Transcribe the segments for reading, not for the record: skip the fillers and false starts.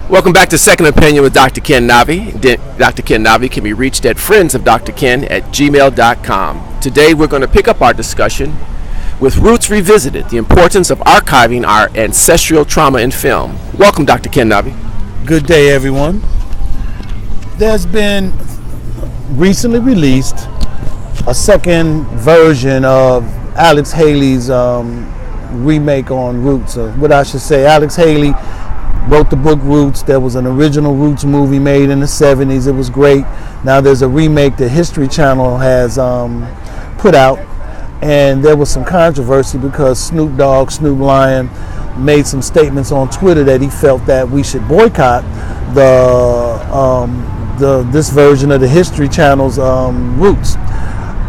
Welcome back to Second Opinion with Dr. Ken Navi. Dr. Ken Navi can be reached at friendsofdrken@gmail.com. Today we're going to pick up our discussion with Roots Revisited, the importance of archiving our ancestral trauma in film. Welcome, Dr. Ken Navi. Good day, everyone. There's been recently released a second version of Alex Haley's remake on Roots. What I should say, Alex Haley wrote the book Roots. There was an original Roots movie made in the 70s. It was great. Now there's a remake the History Channel has put out, and there was some controversy because Snoop Lion made some statements on Twitter that he felt that we should boycott this version of the History Channel's Roots.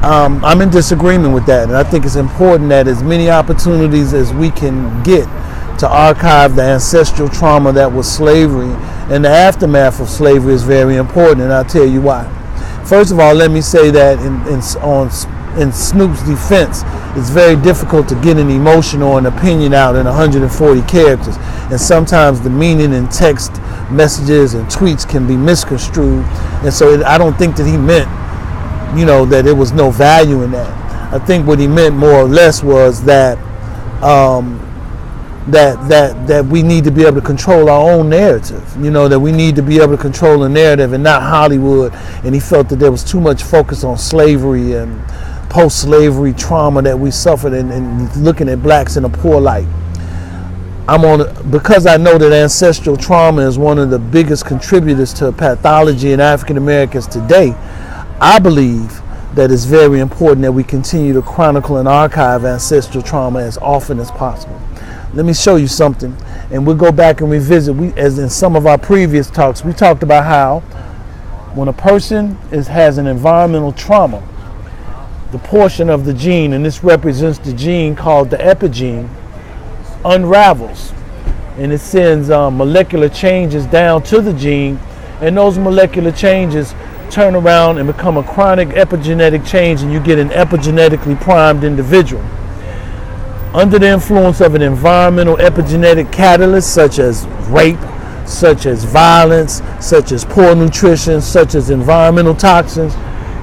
I'm in disagreement with that, and I think it's important that as many opportunities as we can get to archive the ancestral trauma that was slavery and the aftermath of slavery is very important, and I'll tell you why. First of all, let me say that in Snoop's defense, it's very difficult to get an emotion or an opinion out in 140 characters, and sometimes the meaning in text messages and tweets can be misconstrued, and so I don't think that he meant, that there was no value in that. I think what he meant more or less was that that we need to be able to control our own narrative, that we need to be able to control the narrative and not Hollywood. And he felt that there was too much focus on slavery and post-slavery trauma that we suffered and looking at blacks in a poor light. Because I know that ancestral trauma is one of the biggest contributors to pathology in African Americans today. I believe that it's very important that we continue to chronicle and archive ancestral trauma as often as possible. Let me show you something, and we'll go back and revisit. As in some of our previous talks, we talked about how when a person has an environmental trauma, the portion of the gene, and this represents the gene called the epigene, unravels, and it sends molecular changes down to the gene, and those molecular changes turn around and become a chronic epigenetic change, and you get an epigenetically primed individual. Under the influence of an environmental epigenetic catalyst such as rape, such as violence, such as poor nutrition, such as environmental toxins,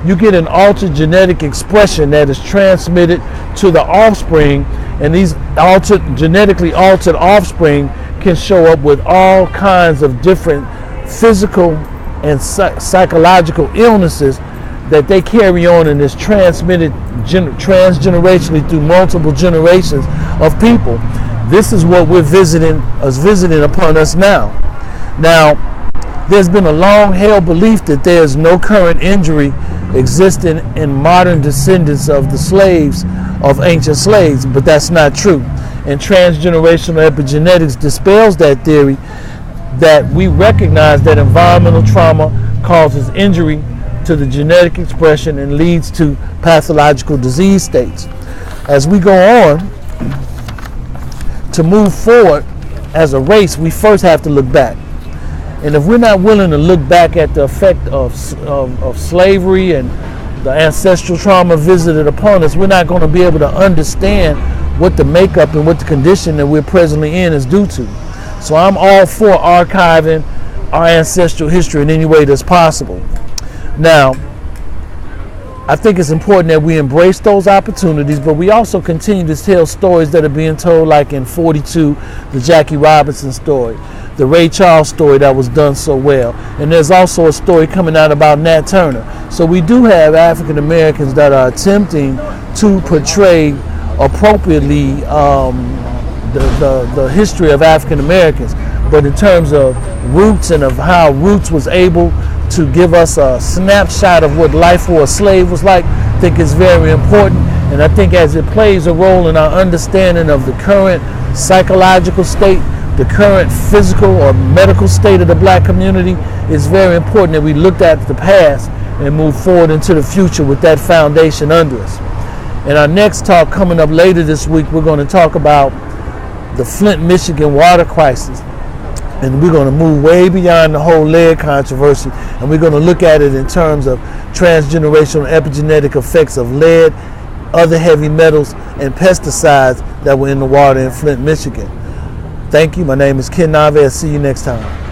you get an altered genetic expression that is transmitted to the offspring, and these genetically altered offspring can show up with all kinds of different physical and psychological illnesses that they carry on and is transmitted transgenerationally through multiple generations of people. This is what we're visiting upon us now. Now, there's been a long-held belief that there's no current injury existing in modern descendants of the slaves, of ancient slaves, but that's not true. And transgenerational epigenetics dispels that theory, that we recognize that environmental trauma causes injury to the genetic expression and leads to pathological disease states. As we go on, to move forward as a race, we first have to look back. And if we're not willing to look back at the effect of slavery and the ancestral trauma visited upon us, we're not going to be able to understand what the makeup and what the condition that we're presently in is due to. So I'm all for archiving our ancestral history in any way that's possible. Now, I think it's important that we embrace those opportunities, but we also continue to tell stories that are being told, like in 42, the Jackie Robinson story, the Ray Charles story that was done so well. And there's also a story coming out about Nat Turner. So we do have African Americans that are attempting to portray appropriately the history of African Americans. But in terms of Roots and of how Roots was able to give us a snapshot of what life for a slave was like, I think it's very important. And I think as it plays a role in our understanding of the current psychological state, the current physical or medical state of the black community, it's very important that we look at the past and move forward into the future with that foundation under us. In our next talk coming up later this week, we're going to talk about the Flint, Michigan water crisis. And we're going to move way beyond the whole lead controversy, and we're going to look at it in terms of transgenerational epigenetic effects of lead, other heavy metals, and pesticides that were in the water in Flint, Michigan. Thank you. My name is Ken Navi. I'll see you next time.